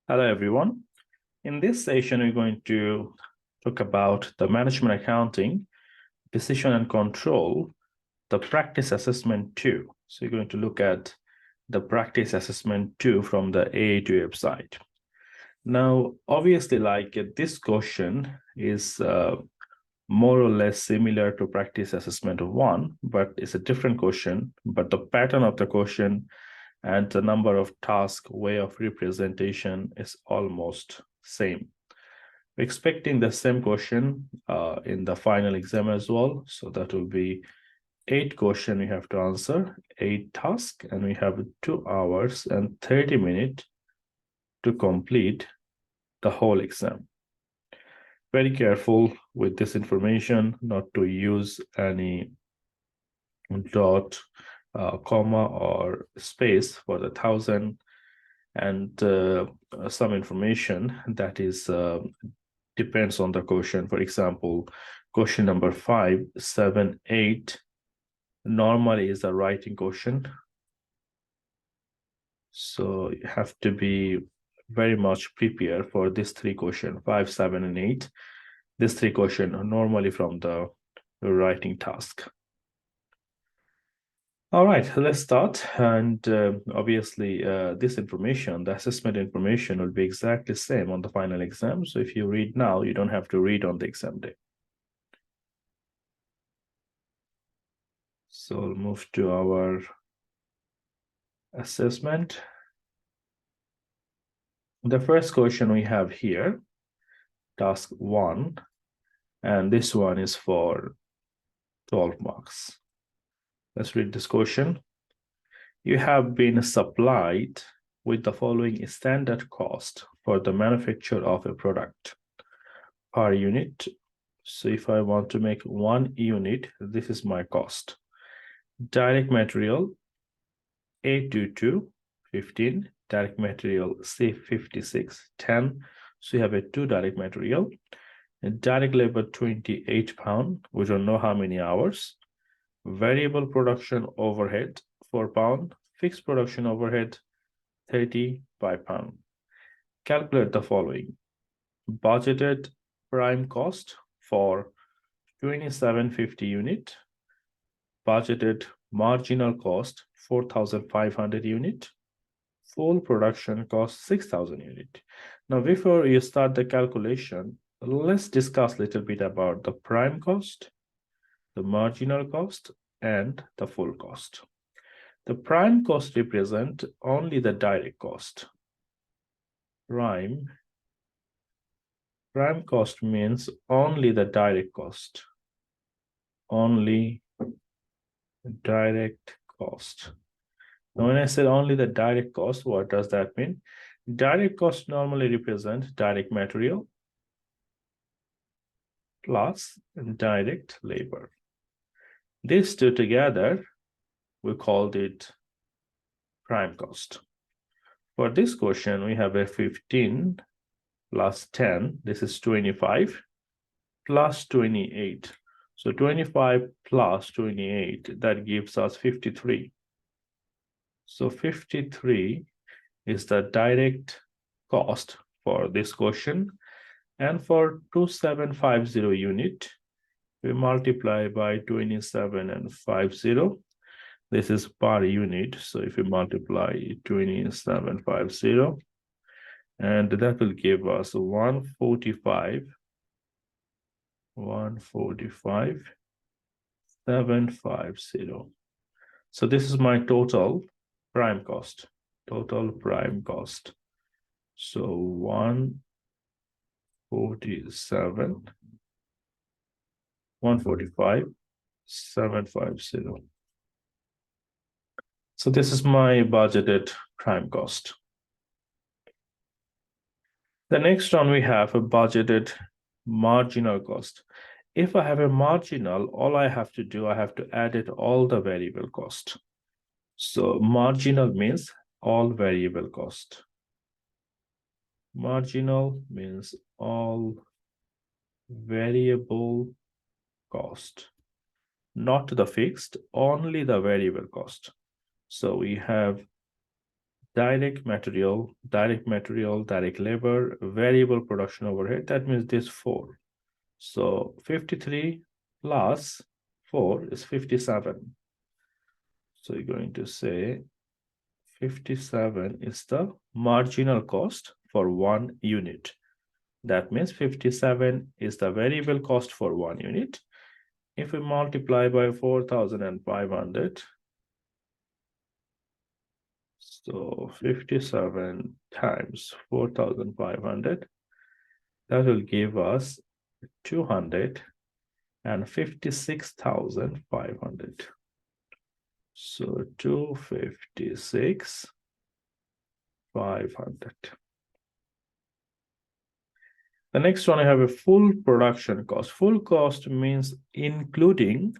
Hello, everyone. In this session, we're going to talk about the management accounting, decision and control, the practice assessment 2. So you're going to look at the practice assessment 2 from the AAT website. Now, obviously, this question is more or less similar to practice assessment 1, but it's a different question. But the pattern of the question and the number of task way of representation is almost same. We're expecting the same question in the final exam as well. So that will be 8 questions we have to answer, 8 tasks, and we have 2 hours and 30 minutes to complete the whole exam. Very careful with this information, not to use any dot, comma, or space for the 1,000, and some information that is depends on the question. For example, question number 5, 7, 8 normally is a writing question. So you have to be very much prepared for this 3 questions, 5, 7, and 8. This 3 questions are normally from the writing task. All right, let's start. And obviously, this information, the assessment information, will be exactly the same on the final exam. So if you read now, you don't have to read on the exam day. So we'll move to our assessment. The first question we have here, task 1, and this one is for 12 marks. Let's read this question. You have been supplied with the following standard cost for the manufacture of a product per unit. So if I want to make 1 unit, this is my cost. Direct material A22, 15, direct material C56, 10. So you have a 2 direct material. And direct labor 28 pounds. We don't know how many hours. Variable production overhead 4 pounds. Fixed production overhead 35 pounds. Calculate the following. Budgeted prime cost for 2750 unit. Budgeted marginal cost 4,500 unit. Full production cost 6,000 unit. Now, before you start the calculation, let's discuss a little bit about the prime cost, the marginal cost, and the full cost. The prime cost represents only the direct cost. Prime cost means only the direct cost. Only direct cost. Now, when I said only the direct cost, what does that mean? Direct cost normally represent direct material plus direct labor. These two together, we called it prime cost. For this question, we have a 15 plus 10. This is 25 plus 28. So 25 plus 28, that gives us 53. So 53 is the direct cost for this question. And for 2750 unit, we multiply by 27 and 50. This is per unit. So if we multiply 2750, and that will give us 145, 750. So this is my total prime cost. Total prime cost. So 145, 750. So this is my budgeted prime cost. The next one we have a budgeted marginal cost. If I have a marginal, all I have to do, I have to add it all the variable cost. So marginal means all variable cost. Marginal means all variable cost, not the fixed, only the variable cost. So we have direct material, direct labor, variable production overhead. That means this 4. So 53 plus 4 is 57. So you're going to say 57 is the marginal cost for 1 unit. That means 57 is the variable cost for 1 unit. If we multiply by 4,500, so 57 times 4,500, that will give us 256,500. So 256,500. The next one, I have a full production cost. Full cost means including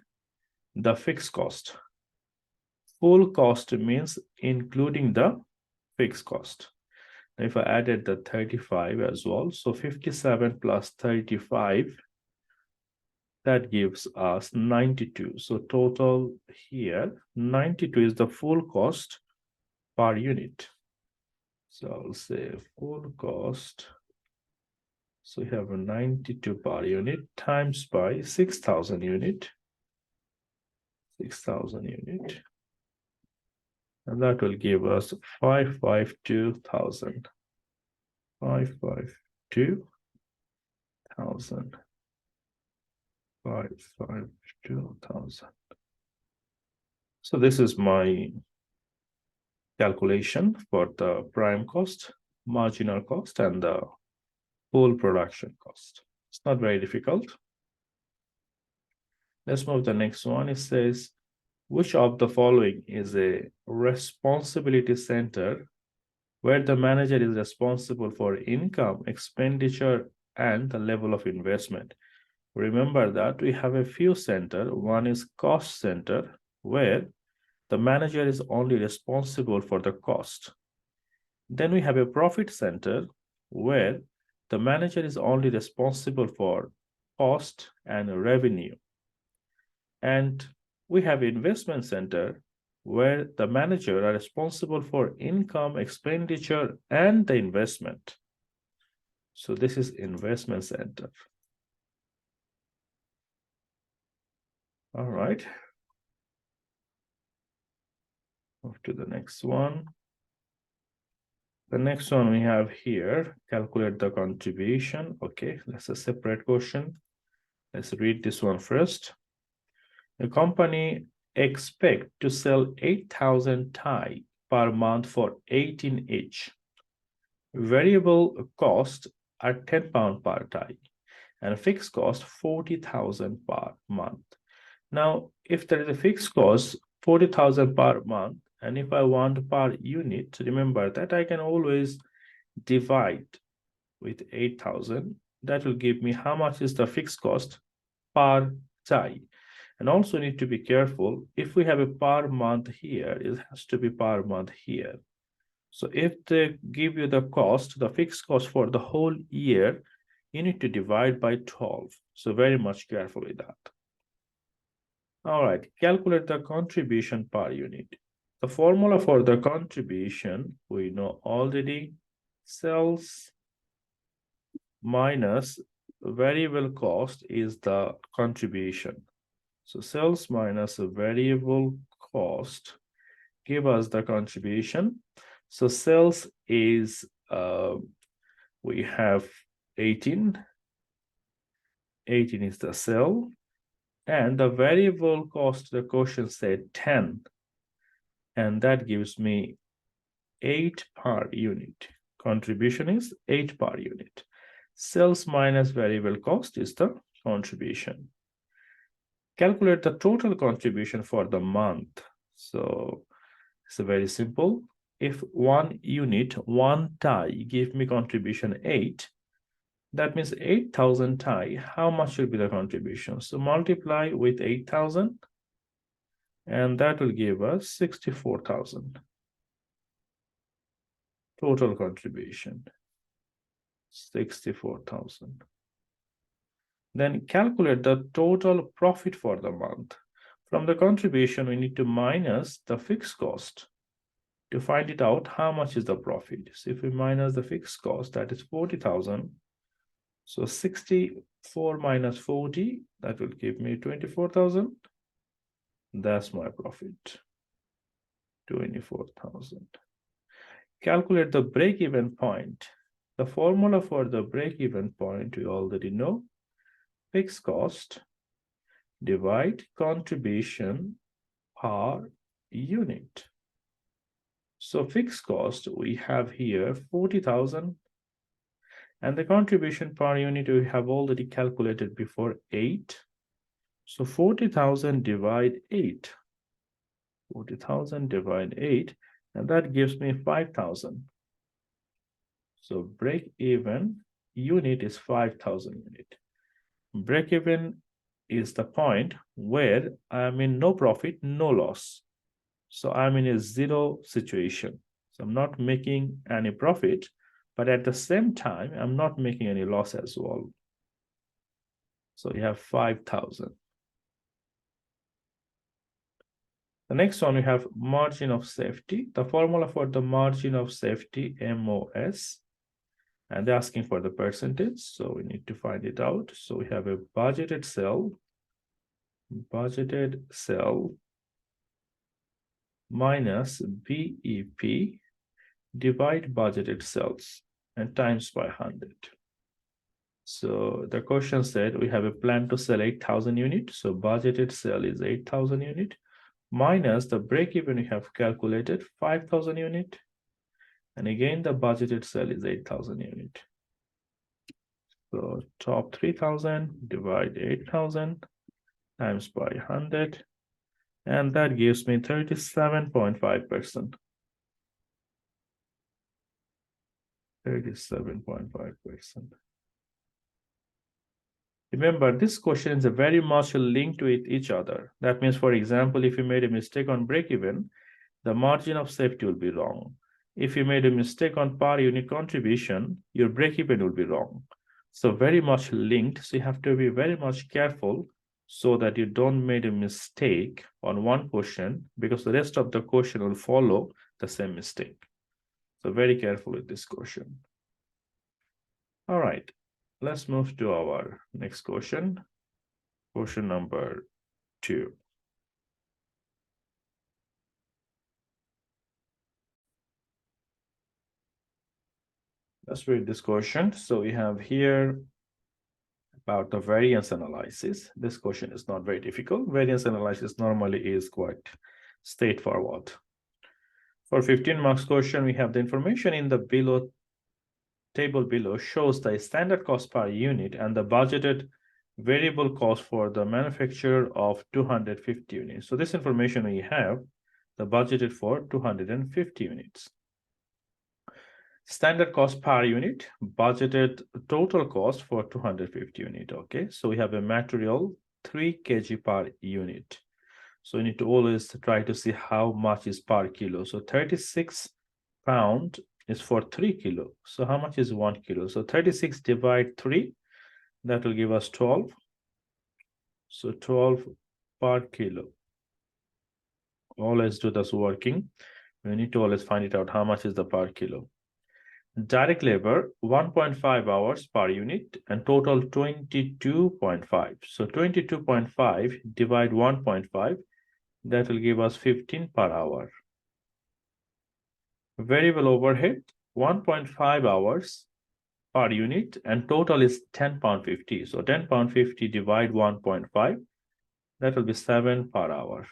the fixed cost. Full cost means including the fixed cost. Now, if I added the 35 as well, so 57 plus 35, that gives us 92. So total here, 92 is the full cost per unit. So I'll say full cost. So we have a 92 per unit times by 6,000 unit. 6,000 unit. And that will give us 552,000. 552,000. 552,000. So this is my calculation for the prime cost, marginal cost, and the full production cost. It's not very difficult. Let's move to the next one. It says, which of the following is a responsibility center where the manager is responsible for income, expenditure, and the level of investment? Remember that we have a few centers. One is cost center, where the manager is only responsible for the cost. Then we have a profit center, where the manager is only responsible for cost and revenue. And we have investment center, where the manager are responsible for income, expenditure, and the investment. So this is investment center. All right. Move to the next one. The next one we have here, calculate the contribution. Okay, that's a separate question. Let's read this one first. The company expect to sell 8,000 tie per month for 18 each. Variable cost are £10 per tie and fixed cost 40,000 per month. Now, if there is a fixed cost 40,000 per month, and if I want per unit, remember that I can always divide with 8,000. That will give me how much is the fixed cost per tie. And also need to be careful, if we have a per month here, it has to be per month here. So if they give you the cost, the fixed cost for the whole year, you need to divide by 12. So very much careful with that. All right, calculate the contribution per unit. The formula for the contribution, we know already, sales minus variable cost is the contribution. So sales minus variable cost give us the contribution. So sales is, we have 18. 18 is the sale. And the variable cost, the question said 10. And that gives me 8 per unit. Contribution is 8 per unit. Sales minus variable cost is the contribution. Calculate the total contribution for the month. So it's very simple. If 1 unit, 1 tie, give me contribution 8, that means 8,000 tie. How much will be the contribution? So multiply with 8,000, and that will give us 64,000. Total contribution, 64,000. Then calculate the total profit for the month. From the contribution, we need to minus the fixed cost. to find it out, how much is the profit? So if we minus the fixed cost, that is 40,000. So 64 minus 40, that will give me 24,000. That's my profit, 24,000. Calculate the break-even point. The formula for the break-even point, we already know. Fixed cost divide contribution per unit. So fixed cost, we have here 40,000. And the contribution per unit, we have already calculated before 8. So 40,000 divide 8. 40,000 divide 8, and that gives me 5,000. So break-even unit is 5,000 unit. Break-even is the point where I'm in no profit, no loss. So I'm in a zero situation. So I'm not making any profit, but at the same time, I'm not making any loss as well. So you have 5,000. The next one, we have margin of safety. The formula for the margin of safety, MOS, and they're asking for the percentage. So we need to find it out. So we have a budgeted sale minus BEP divide budgeted sales and times by 100. So the question said we have a plan to sell 8,000 units. So budgeted sale is 8,000 unit minus the break even we have calculated 5,000 unit. And again, the budgeted sale is 8,000 unit. So top 3,000 divide 8,000 times by 100. And that gives me 37.5%. 37.5%. Remember, this question is very much linked with each other. That means, for example, if you made a mistake on break-even, the margin of safety will be wrong. If you made a mistake on per unit contribution, your break-even will be wrong. So very much linked. So you have to be very much careful so that you don't make a mistake on one question, because the rest of the question will follow the same mistake. So very careful with this question. All right, let's move to our next question. Question number 2. Let's read this question. So we have here about the variance analysis. This question is not very difficult. Variance analysis normally is quite straightforward. For 15 marks question, we have the information in the table below shows the standard cost per unit and the budgeted variable cost for the manufacture of 250 units. So this information we have the budgeted for 250 units. Standard cost per unit, budgeted total cost for 250 unit. Okay, so we have a material 3 kg per unit. So we need to always try to see how much is per kilo. So 36 pound is for 3 kilo. So how much is 1 kilo? So 36 divide 3, that will give us 12. So 12 per kilo. Always do this working. We need to always find it out how much is the per kilo. Direct labor 1.5 hours per unit and total 22.5. So 22.5 divide 1.5, that will give us 15 per hour. Variable overhead 1.5 hours per unit and total is 10 pound 50. So 10 pound 50 divide 1.5, that will be 7 per hour.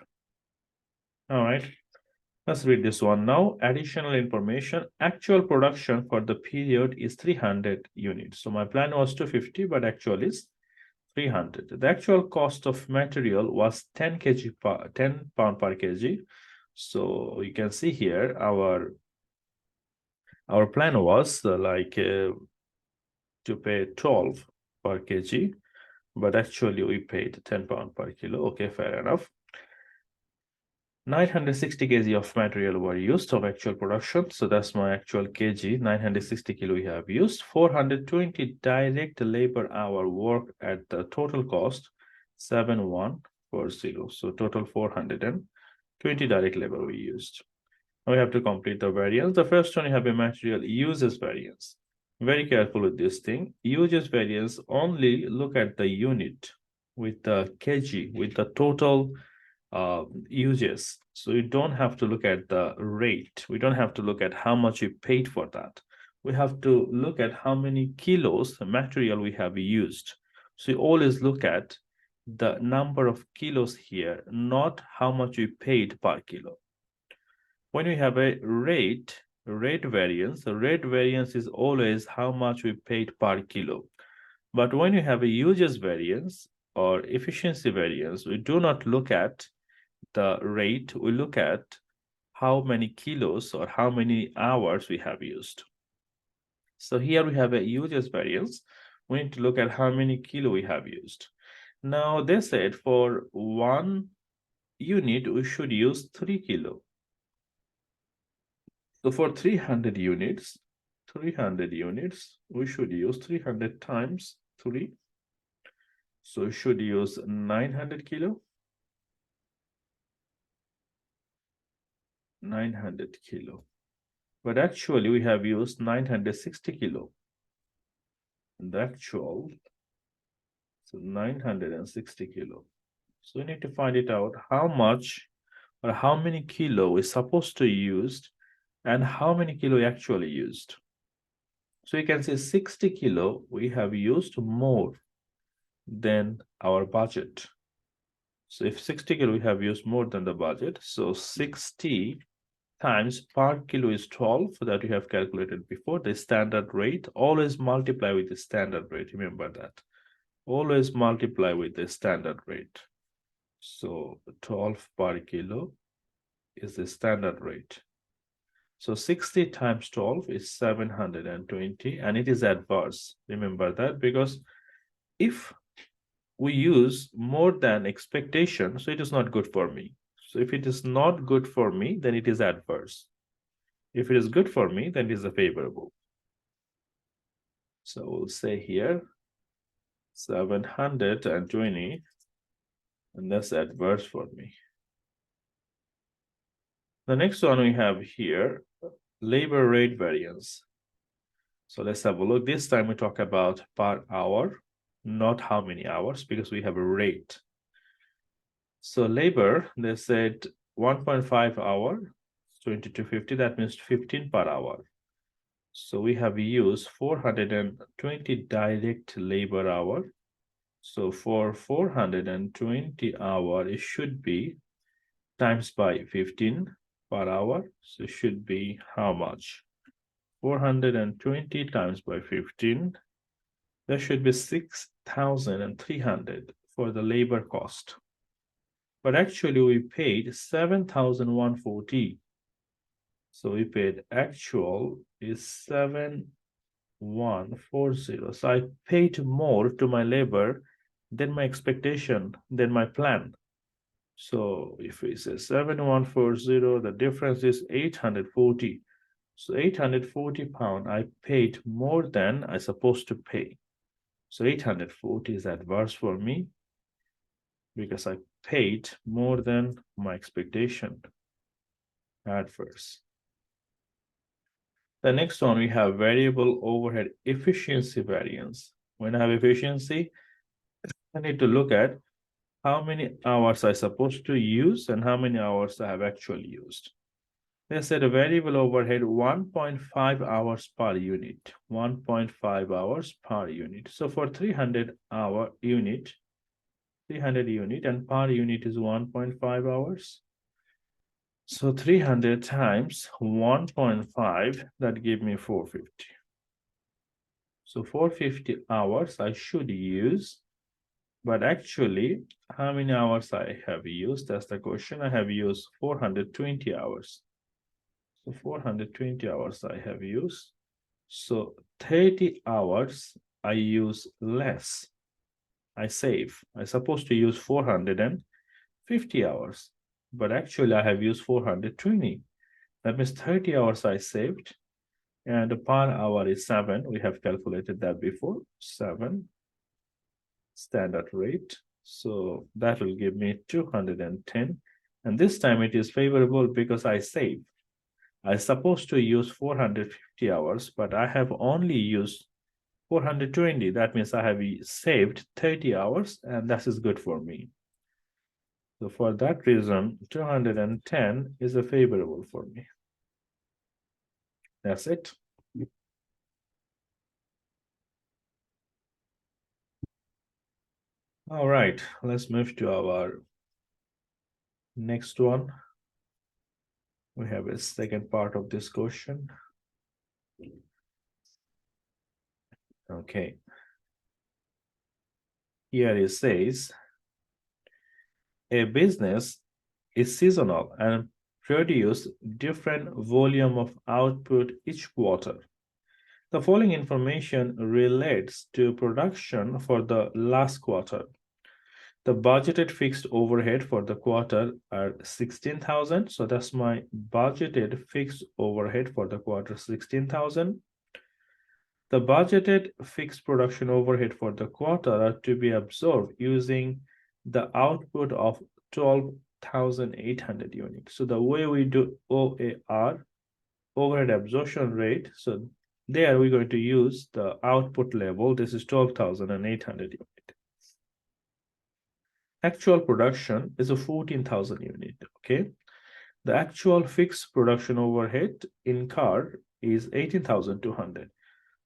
All right. Let's read this one now. Additional information. Actual production for the period is 300 units. So my plan was 250, but actual is 300. The actual cost of material was 10 pound per kg. So you can see here our plan was to pay 12 per kg, but actually we paid 10 pound per kilo. Okay, fair enough. 960 kg of material were used of actual production. So that's my actual kg, 960 kilo we have used. 420 direct labor hour work at the total cost, 7140. So total 420 direct labor we used. we have to complete the variance. The first one, you have a material uses variance. Very careful with this thing. Uses variance, only look at the unit with the kg, with the total uses. So you don't have to look at the rate. We don't have to look at how much you paid for that. We have to look at how many kilos of material we have used. So you always look at the number of kilos here, not how much you paid per kilo. When we have a rate variance, the rate variance is always how much we paid per kilo. But when you have a uses variance or efficiency variance, we do not look at the rate, we look at how many kilos or how many hours we have used. So here we have a uses variance. We need to look at how many kilo we have used. Now they said for 1 unit, we should use 3 kilo. So for 300 units, we should use 300 times 3. So we should use 900 kilo. 900 kilo. But actually we have used 960 kilo. The actual, so 960 kilo. So we need to find it out how much or how many kilo we're supposed to use and how many kilo we actually used. So you can say 60 kilo we have used more than our budget. So if 60 kilo we have used more than the budget, so 60 times per kilo is 12 that we have calculated before. The standard rate, always multiply with the standard rate. Remember that. Always multiply with the standard rate. So 12 per kilo is the standard rate. So 60 times 12 is 720, and it is adverse. Remember that, because if we use more than expectation, so it is not good for me. So if it is not good for me, then it is adverse. If it is good for me, then it is a favorable. So we'll say here 720, and that's adverse for me. The next one we have here, labor rate variance. So let's have a look. This time we talk about per hour, not how many hours, because we have a rate. So labor, they said 1.5 hour, 2250, that means 15 per hour. So we have used 420 direct labor hour. So for 420 hour, it should be times by 15 per hour. So it should be how much? 420 times by 15. There should be 6,300 for the labor cost. But actually we paid 7,140. So we paid actual is 7,140. So I paid more to my labor than my expectation, than my plan. So if we say 7,140, the difference is 840. So 840 pound I paid more than I supposed to pay. So 840 is adverse for me because I paid more than my expectation. Adverse. The next one, we have variable overhead efficiency variance. When I have efficiency, I need to look at how many hours I supposed to use and how many hours I have actually used. They said a variable overhead 1.5 hours per unit, 1.5 hours per unit. So for 300 unit, and per unit is 1.5 hours. So 300 times 1.5, that give me 450. So 450 hours I should use, but actually, how many hours I have used? That's the question. I have used 420 hours. So 420 hours I have used. So 30 hours I use less. I save. I'm supposed to use 450 hours, but actually I have used 420. That means 30 hours I saved, and per hour is 7. We have calculated that before. 7 standard rate. So that will give me 210. And this time it is favorable because I save. I supposed to use 450 hours, but I have only used 420. That means I have saved 30 hours, and that is good for me. So for that reason, 210 is a favorable for me. That's it. All right, let's move to our next one. We have a second part of this question. Okay. Here it says, a business is seasonal and produce different volume of output each quarter. The following information relates to production for the last quarter. The budgeted fixed overhead for the quarter are 16,000. So that's my budgeted fixed overhead for the quarter, 16,000. The budgeted fixed production overhead for the quarter are to be absorbed using the output of 12,800 units. So the way we do OAR, overhead absorption rate, so there we're going to use the output level. This is 12,800 units. Actual production is a 14,000 unit, okay? The actual fixed production overhead incurred is 18,200.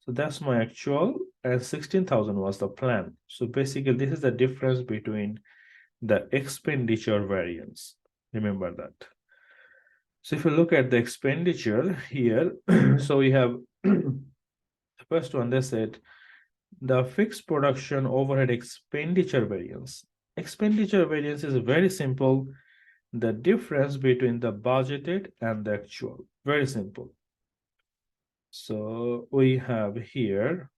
So that's my actual, and 16,000 was the plan. So basically, this is the difference between the expenditure variance. Remember that. So if you look at the expenditure here, so we have the first one, they said the fixed production overhead expenditure variance. Expenditure variance is very simple. The difference between the budgeted and the actual. Very simple. So we have here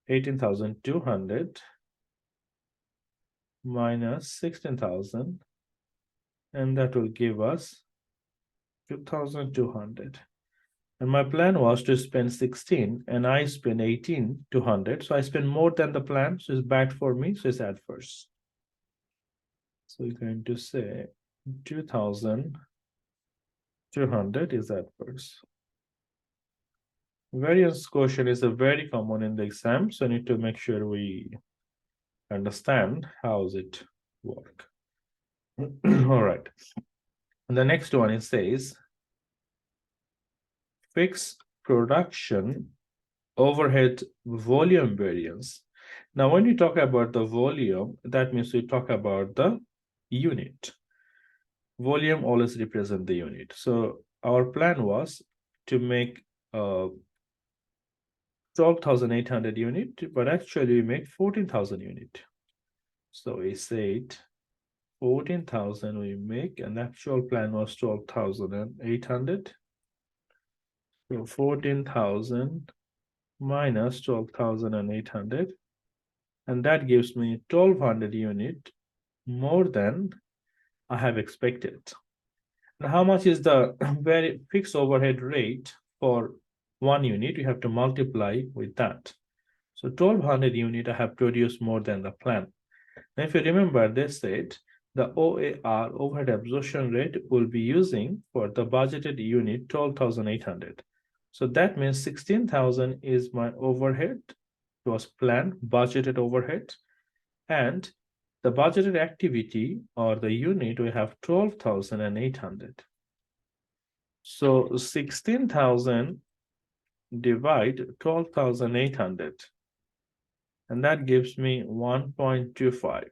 18,200 minus 16,000, and that will give us 2,200. And my plan was to spend 16, and I spent 18,200. So I spent more than the plan, so it's bad for me, so it's adverse. So we're going to say 2,200 is adverse. Variance quotient is a very common in the exam, so I need to make sure we understand how does it work. All right. And the next one, it says fixed production overhead volume variance. Now, when you talk about the volume, that means we talk about the unit. Volume always represents the unit. So our plan was to make 12,800 unit, but actually we make 14,000 unit. So we said 14,000 we make, and actual plan was 12,800. So 14,000 minus 12,800, and that gives me 1,200 unit more than I have expected. Now, how much is the very fixed overhead rate for 1 unit? You have to multiply with that. So 1,200 unit I have produced more than the plan. Now, if you remember, they said the OAR, overhead absorption rate, will be using for the budgeted unit 12,800. So that means 16,000 is my overhead. It was planned, budgeted overhead. And the budgeted activity or the unit, we have 12,800. So 16,000 divide 12,800. And that gives me 1.25.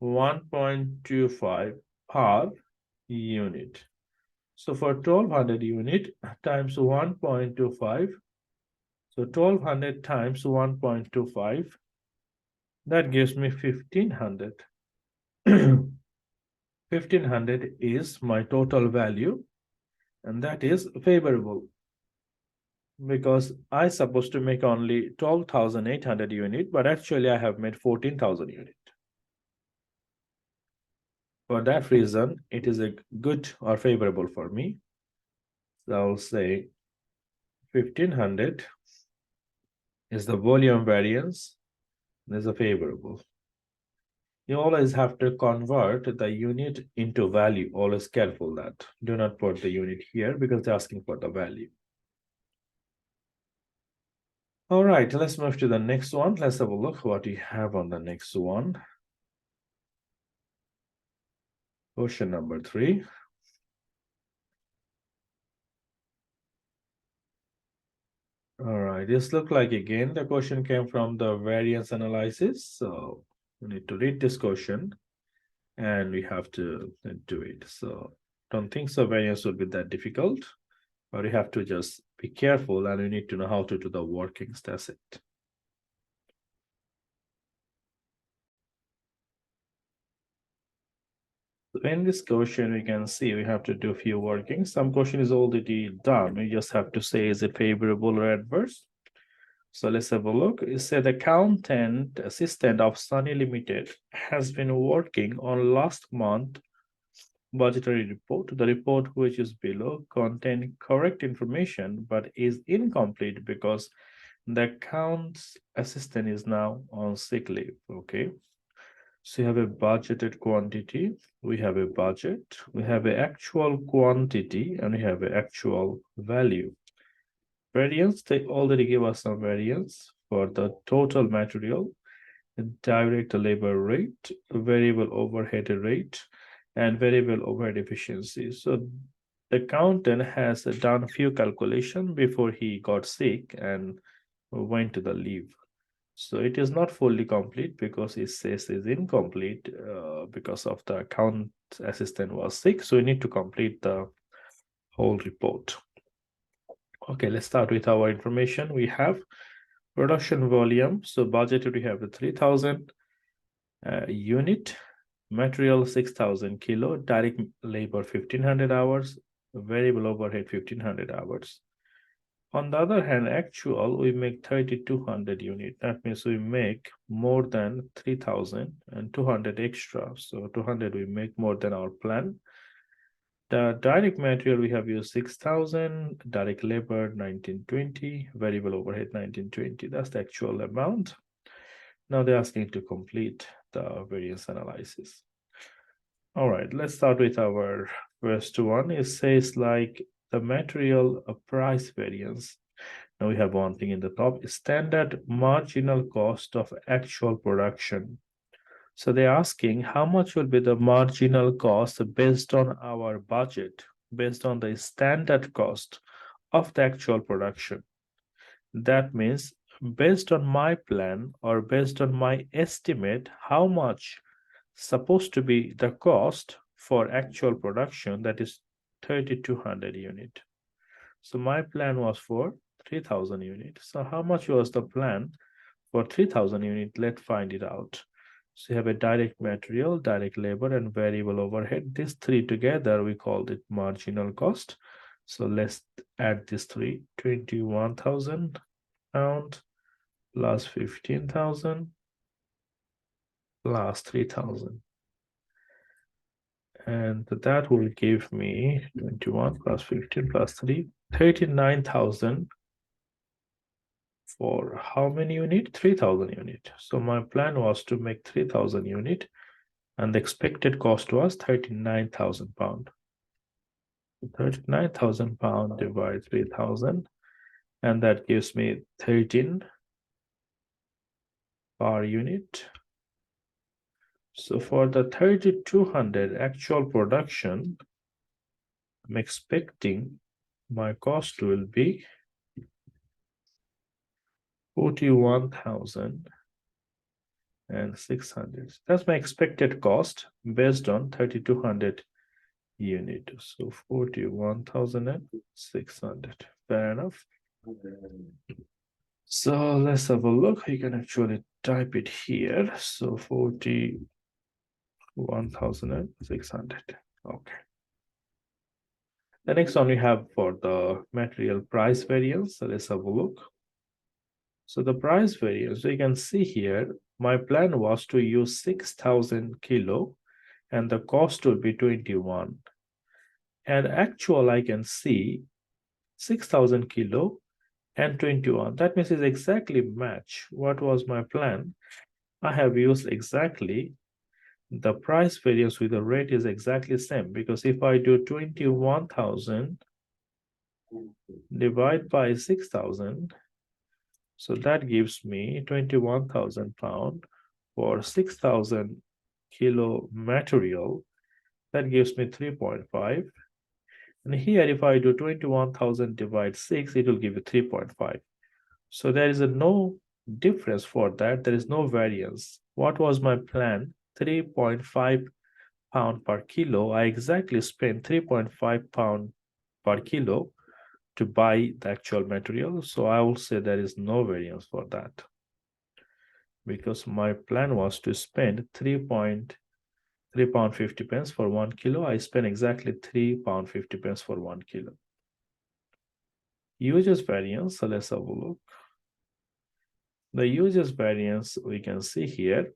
1.25 per unit. So for 1,200 unit times 1.25, so 1,200 times 1.25, that gives me 1,500. 1,500 is my total value, and that is favorable because I supposed to make only 12,800 unit, but actually I have made 14,000 unit. For that reason, it is a good or favorable for me. So I'll say 1,500 is the volume variance. There's a favorable. You always have to convert the unit into value. Always careful that. Do not put the unit here because they're asking for the value. All right, let's move to the next one. Let's have a look what we have on the next one. Question number 3. All right, this look like again the question came from the variance analysis. So we need to read this question and we have to do it. So don't think so variance would be that difficult, but you have to just be careful and you need to know how to do the workings. That's it. So in this question, we can see we have to do a few workings. Some question is already done. We just have to say is it favorable or adverse. So let's have a look. It said accountant assistant of Sunny Limited has been working on last month budgetary report. The report which is below contain correct information but is incomplete because the accounts assistant is now on sick leave. Okay. So you have a budgeted quantity, we have a budget, we have an actual quantity, and we have an actual value. Variance, they already give us some variance for the total material, direct labor rate, variable overhead rate, and variable overhead efficiency. So the accountant has done a few calculations before he got sick and went to the leave. So it is not fully complete because it says is incomplete because of the account assistant was sick. So we need to complete the whole report. Okay, let's start with our information. We have production volume. So budgeted we have the 3,000 unit, material 6,000 kilo, direct labor 1,500 hours, variable overhead 1,500 hours. On the other hand, actual, we make 3,200 unit. That means we make more than 3,200 extra. So 200 we make more than our plan. The direct material we have used 6,000, direct labor 1,920, variable overhead 1,920. That's the actual amount. Now they're asking to complete the variance analysis. All right, let's start with our first one. It says like the material price variance. Now we have one thing in the top, standard marginal cost of actual production. So they're asking how much will be the marginal cost based on our budget, based on the standard cost of the actual production. That means based on my plan or based on my estimate, how much supposed to be the cost for actual production, that is 3,200 unit. So my plan was for 3,000 units. So how much was the plan for 3,000 units? Let's find it out. So you have a direct material, direct labor, and variable overhead. These three together, we called it marginal cost. So let's add these three, 21,000 pound plus 15,000 plus 3,000. And that will give me 21 plus 15 plus 3, 39,000 for how many unit? 3,000 unit. So my plan was to make 3,000 unit and the expected cost was 39,000 pound. 39,000 pound divided 3,000 and that gives me 13 per unit. So for the 3,200 actual production, I'm expecting my cost will be 41,600. That's my expected cost based on 3,200 unit. So 41,600. Fair enough. So let's have a look. You can actually type it here. So 41,600. Okay. The next one we have for the material price variance. So let's have a look. So the price variance, you can see here, my plan was to use 6,000 kilo and the cost would be 21. And actual, I can see 6,000 kilo and 21. That means it's exactly match what was my plan. I have used exactly the price variance with the rate is exactly same, because if I do 21,000 divide by 6,000, so that gives me 21,000 pound for 6,000 kilo material. That gives me 3.5. And here, if I do 21,000 divide 6, it will give you 3.5. So there is no difference for that. There is no variance. What was my plan? 3.5 pound per kilo. I exactly spent 3.5 pound per kilo to buy the actual material. So I will say there is no variance for that, because my plan was to spend 3.3 pound 50 pence for 1 kilo. I spent exactly 3 pound 50 pence for 1 kilo. Uses variance. So let's have a look. The uses variance we can see here.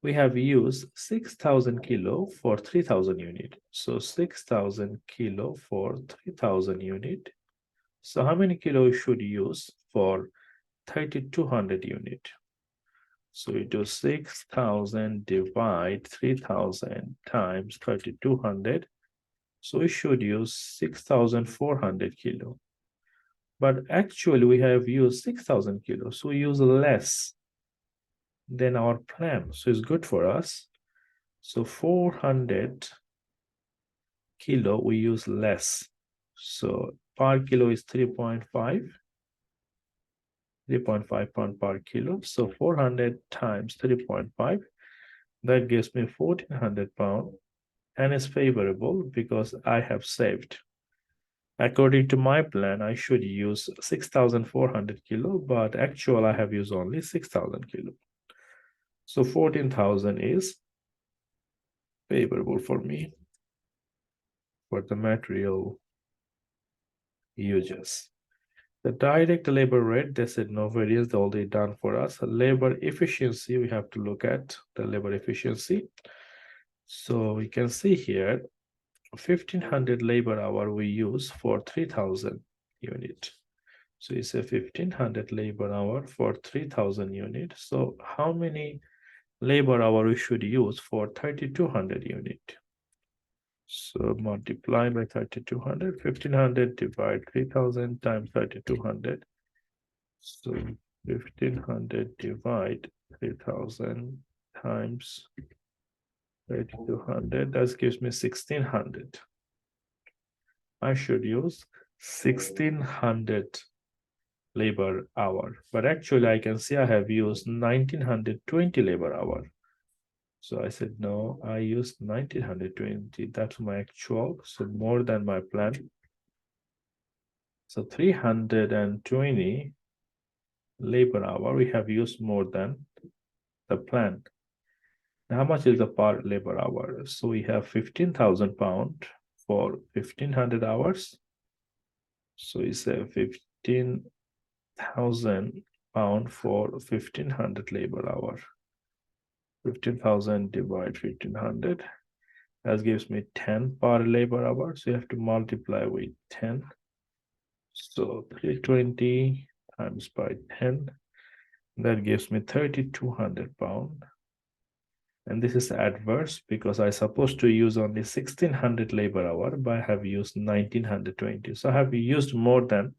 We have used 6,000 kilo for 3,000 unit. So 6,000 kilo for 3,000 unit. So how many kilo we should use for 3,200 unit? So we do 6,000 divide 3,000 times 3,200. So we should use 6,400 kilo. But actually we have used 6,000 kilos. So we use less than our plan. So it's good for us. So 400 kilo we use less. So per kilo is 3.5 pound per kilo. So 400 times 3.5, that gives me 1,400 pound, and it's favorable because I have saved. According to my plan, I should use 6,400 kilo, but actual I have used only 6,000 kilo. So 14,000 is favorable for me for the material uses. The direct labor rate, they said no variance, they already done for us. Labor efficiency, we have to look at the labor efficiency. So we can see here, 1,500 labor hour we use for 3,000 unit. So it's a 1,500 labor hour for 3,000 unit. So how many labor hour we should use for 3,200 unit? So multiply by 3,200, 1,500 divide 3,000 times 3,200. So 1,500 divide 3,000 times 3,200, that gives me 1,600. I should use 1,600 labor hour, but actually I can see I have used 1,920 labor hour. So I said, no, I used 1,920. That's my actual, so more than my plan. So 320 labor hour, we have used more than the plan. Now, how much is the per labor hour? So we have 15,000 pound for 1,500 hours. So it's a 15,000 pound for 1,500 labor hour. 15,000 divide 1,500. That gives me 10 per labor hour. So you have to multiply with 10. So 320 times by 10. That gives me 3,200 pound. And this is adverse because I supposed to use only 1,600 labor hour, but I have used 1,920. So I have used more than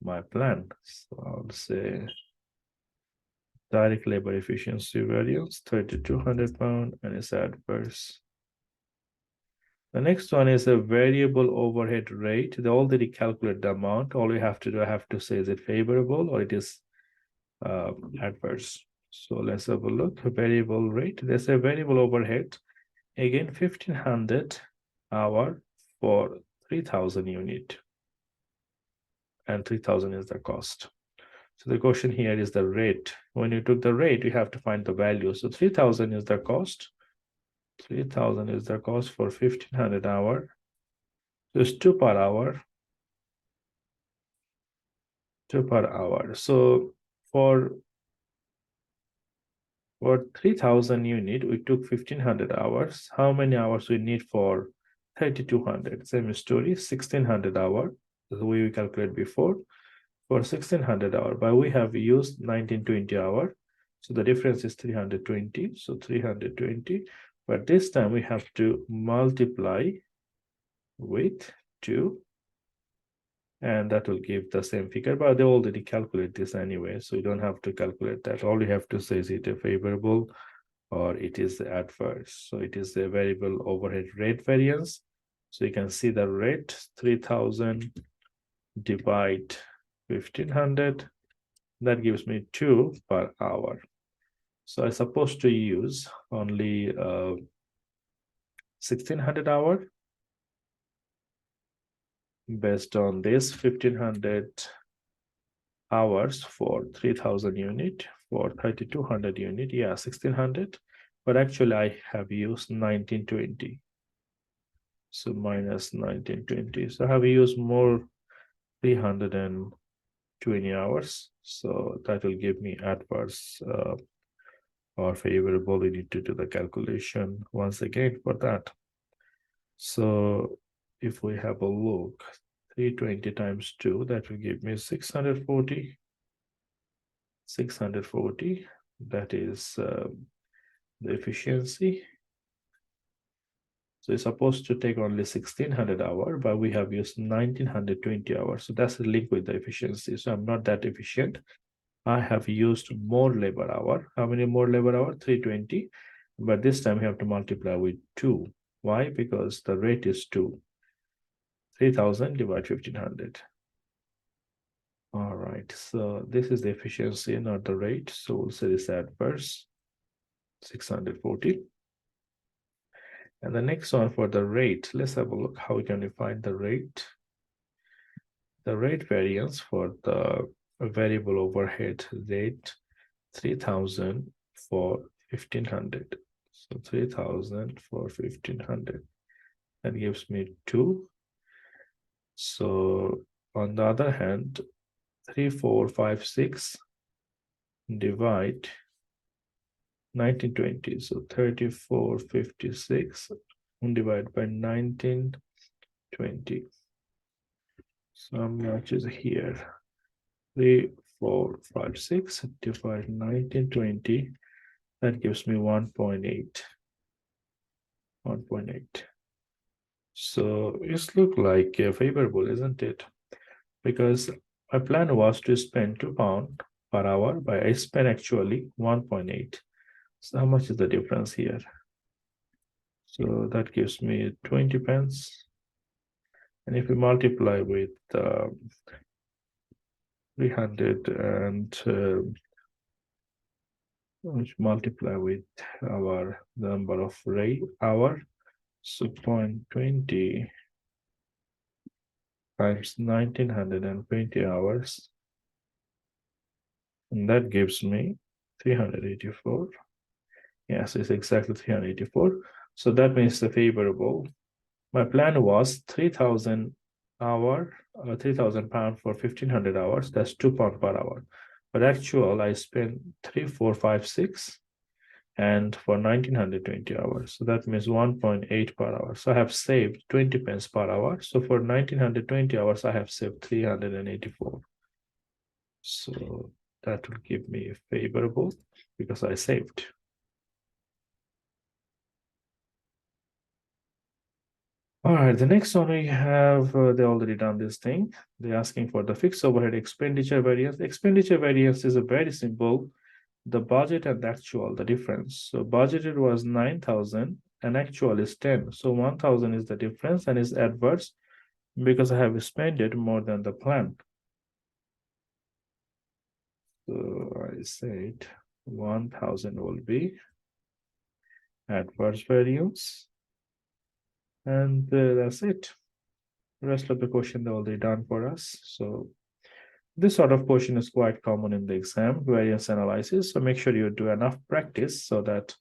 my plan. So I'll say direct labor efficiency variance, 3,200 pound, and it's adverse. The next one is a variable overhead rate. They already calculate the amount. All we have to do, I have to say, is it favorable or it is adverse? So let's have a look. Variable rate. There's a variable overhead. Again, 1,500 hour for 3,000 unit. And 3,000 is the cost. So the question here is the rate. When you took the rate, you have to find the value. So 3,000 is the cost. 3,000 is the cost for 1,500 hour. So it's 2 per hour. 2 per hour. So for 3,000 unit, we took 1,500 hours. How many hours we need for 3,200? Same story, 1,600 hour. The way we calculate before. For 1,600 hour, but we have used 1,920 hour. So the difference is 320. So 320, but this time we have to multiply with 2, and that will give the same figure, but they already calculate this anyway, so you don't have to calculate that. All you have to say is it a favorable or it is adverse. So it is a variable overhead rate variance. So you can see the rate 3000 divide 1500, that gives me 2 per hour. So I'm supposed to use only 1600 hour based on this 1500 hours for 3000 unit, for 3200 unit, yeah, 1600, but actually I have used 1920. So minus 1920. So I have used more 320 hours. So that will give me adverse or favorable. We need to do the calculation once again for that. So if we have a look, 320 times 2, that will give me 640. 640, that is the efficiency. So it's supposed to take only 1600 hours, but we have used 1920 hours. So that's the link with the efficiency. So I'm not that efficient. I have used more labor hour. How many more labor hour? 320. But this time we have to multiply with 2. Why? Because the rate is 2. 3000 divided 1500. All right. So this is the efficiency, not the rate. So we'll say this adverse 640. And the next one for the rate, let's have a look how we can define the rate. The rate variance for the variable overhead rate 3000 for 1500. So 3000 for 1500. That gives me 2. So on the other hand, 3456 divide 1920. So 3456 divided by 1920. So much is here. 3456 divide 1920. That gives me 1.8. 1.8. So it's look like favorable, isn't it? Because my plan was to spend £2 per hour, but I spent actually 1.8. So how much is the difference here? So that gives me 20 pence. And if we multiply with 300 and multiply with our number of rate hour, so 0.20 times 1920 hours, and that gives me 384. Yes, it's exactly 384. So that means the favorable. My plan was 3000 hour, 3000 pound for 1500 hours. That's £2 per hour. But actual, I spent 3456 and for 1920 hours. So that means 1.8 per hour. So I have saved 20 pence per hour. So for 1920 hours, I have saved 384. So that will give me a favorable because I saved. All right, the next one we have, they already done this thing. They're asking for the fixed overhead expenditure variance. Expenditure variance is a very simple, the budget and the actual, the difference. So budgeted was 9,000 and actual is 10. So 1,000 is the difference and is adverse because I have spent it more than the plan. So I said 1,000 will be adverse variance. And that's it. The rest of the question they already done for us. So this sort of question is quite common in the exam, variance analysis. So make sure you do enough practice so that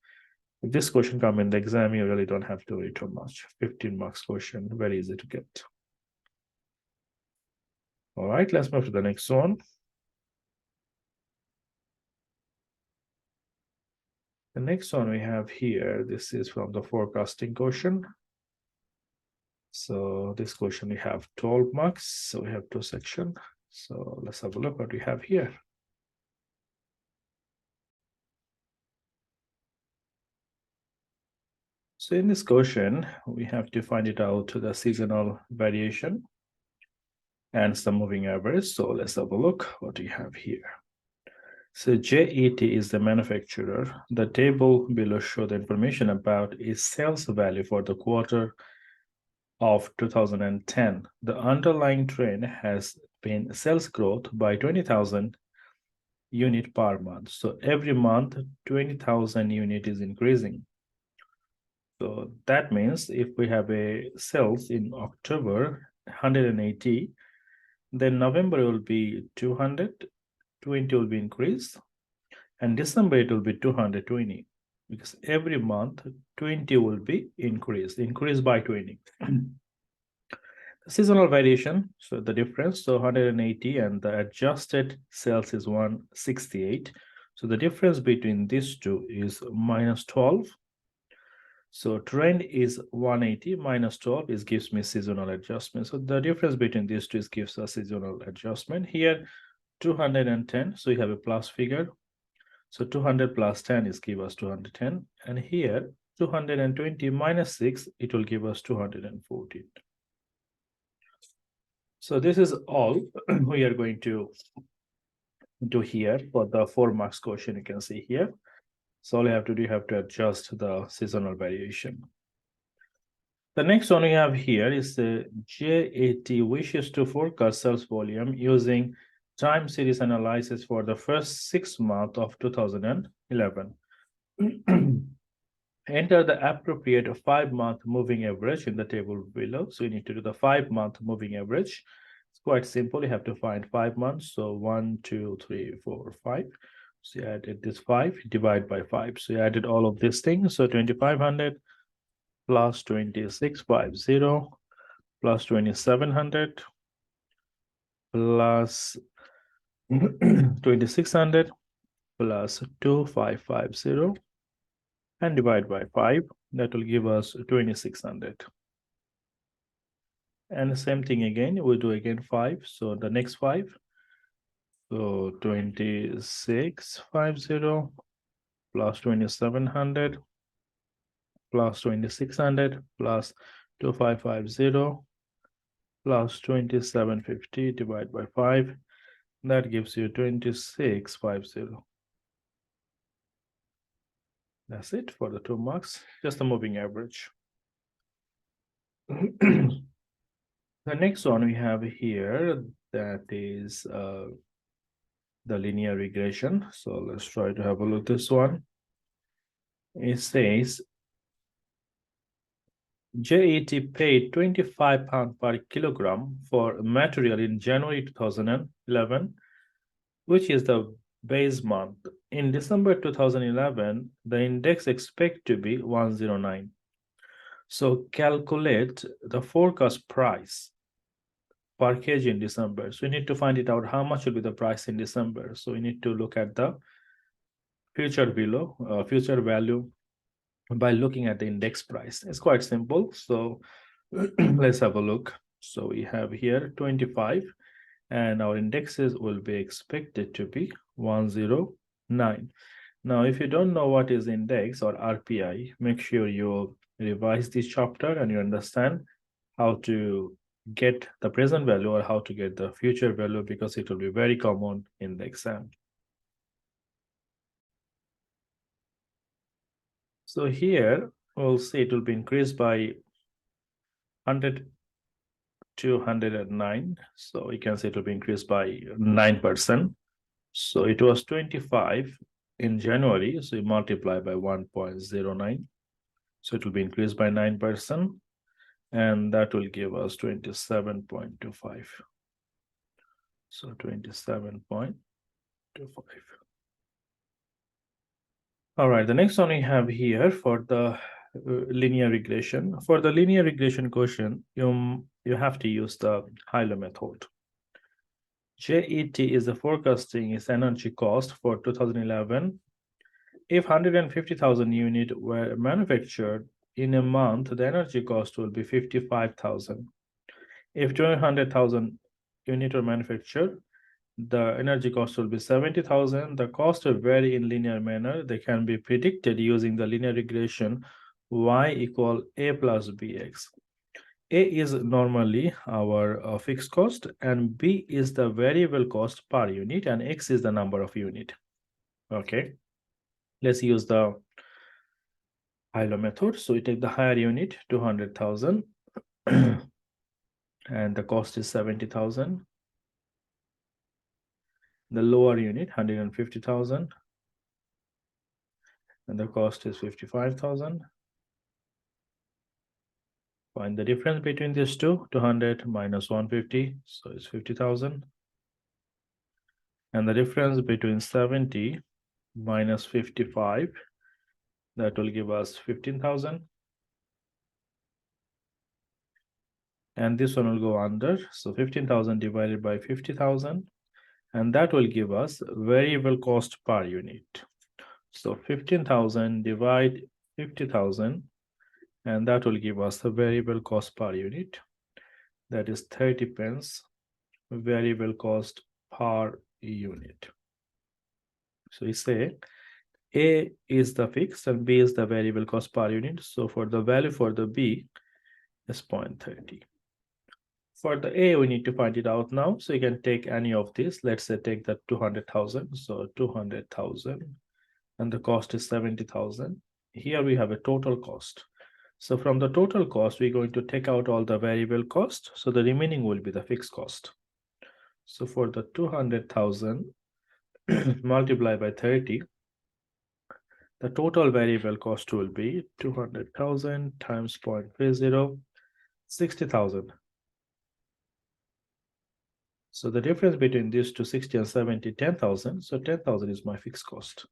if this question come in the exam, you really don't have to worry too much. 15 marks question, very easy to get. All right, let's move to the next one. The next one we have here, this is from the forecasting question. So this question we have 12 marks. So we have 2 sections. So let's have a look what we have here. So in this question, we have to find it out to the seasonal variation and some moving average. So let's have a look what we have here. So JET is the manufacturer. The table below shows the information about its sales value for the quarter of 2010. The underlying trend has been sales growth by 20,000 unit per month. So every month, 20,000 unit is increasing. So that means if we have a sales in October 180, then November will be 220 will be increased, and December it will be 220, because every month 20 will be increased by 20. Seasonal variation, so the difference, so 180 and the adjusted sales is 168. So the difference between these two is minus 12. So trend is 180 minus 12 is gives me seasonal adjustment. So the difference between these two is gives us seasonal adjustment. Here 210, so you have a plus figure. So 200 plus 10 is give us 210. And here 220 minus 6, it will give us 214. So this is all we are going to do here for the 4 marks question. You can see here. So all you have to do, you have to adjust the seasonal variation. The next one we have here is the JAT wishes to forecast sales volume using time series analysis for the first 6 months of 2011. Enter the appropriate 5-month moving average in the table below. So we need to do the 5-month moving average. It's quite simple. You have to find 5 months. So 1, 2, 3, 4, 5. So you added this 5, divide by 5. So you added all of these things. So 2,500 plus 2,650 plus 2,700 plus 2,600 plus 2,550 and divide by 5. That will give us 2,600. And the same thing again, we'll do again 5. So the next 5. So 2,650 plus 2,700 plus 2,600 plus 2,550 plus 2,750 divided by 5. That gives you 2,650. That's it for the 2 marks, just the moving average. The next one we have here, that is the linear regression. So let's try to have a look at this one. It says JET paid £25 per kilogram for material in January 2011, which is the base month. In December 2011, the index expect to be 109. So calculate the forecast price per kg in December. So we need to find it out how much will be the price in December. So we need to look at the future value by looking at the index price. It's quite simple. So let's have a look. So we have here 25 and our indexes will be expected to be 109. Now, if you don't know what is index or RPI, make sure you revise this chapter and you understand how to get the present value or how to get the future value, because it will be very common in the exam. So here we'll see it will be increased by 100 to 109. So you can see it will be increased by 9%. So it was 25 in January. So you multiply by 1.09. So it will be increased by 9%. And that will give us 27.25. So 27.25. All right, the next one we have here for the linear regression. For the linear regression question, you have to use the Euler method. JET is the forecasting its energy cost for 2011. If 150,000 units were manufactured in a month, the energy cost will be 55,000. If 200,000 units were manufactured, the energy cost will be 70,000. The cost will vary in linear manner. They can be predicted using the linear regression y equal a plus bx. A is normally our fixed cost, and B is the variable cost per unit, and X is the number of unit. Okay, let's use the high-low method. So we take the higher unit, 200,000, and the cost is 70,000. The lower unit, 150,000, and the cost is 55,000. Find the difference between these two, 200 minus 150, so it's 50,000. And the difference between 70 minus 55, that will give us 15,000. And this one will go under, so 15,000 divided by 50,000, and that will give us variable cost per unit. So 15,000 divide 50,000, and that will give us the variable cost per unit. That is 30 pence variable cost per unit. So we say A is the fixed and B is the variable cost per unit. So for the value for the B is 0.30. For the A, we need to find it out now. So you can take any of this. Let's say take the 200,000. So 200,000, and the cost is 70,000. Here we have a total cost. So from the total cost, we're going to take out all the variable cost. So the remaining will be the fixed cost. So for the 200,000 multiplied by 30, the total variable cost will be 200,000 times 0.30, 60,000. So the difference between these two, 60 and 70, 10,000. So 10,000 is my fixed cost.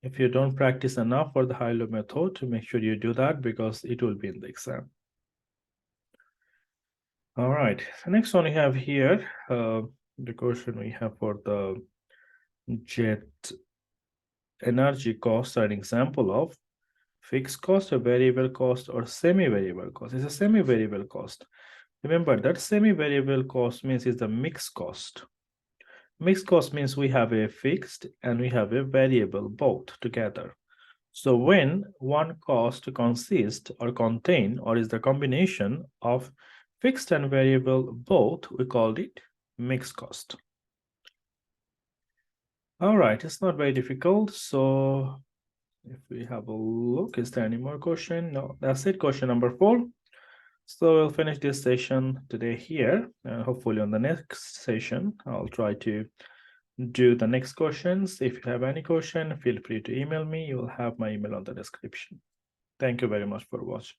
If you don't practice enough for the high-low method, to make sure you do that because it will be in the exam. All right, the next one we have here, the question we have for the jet energy cost are an example of fixed cost, a variable cost, or semi-variable cost. It's a semi-variable cost. Remember that semi-variable cost means it's the mixed cost. Mixed cost means we have a fixed and we have a variable both together. So when one cost consists or contain or is the combination of fixed and variable both, we called it mixed cost. All right, it's not very difficult. So if we have a look, is there any more question? No, that's it, question number 4. So we'll finish this session today here. Hopefully on the next session, I'll try to do the next questions. If you have any question, feel free to email me. You'll have my email on the description. Thank you very much for watching.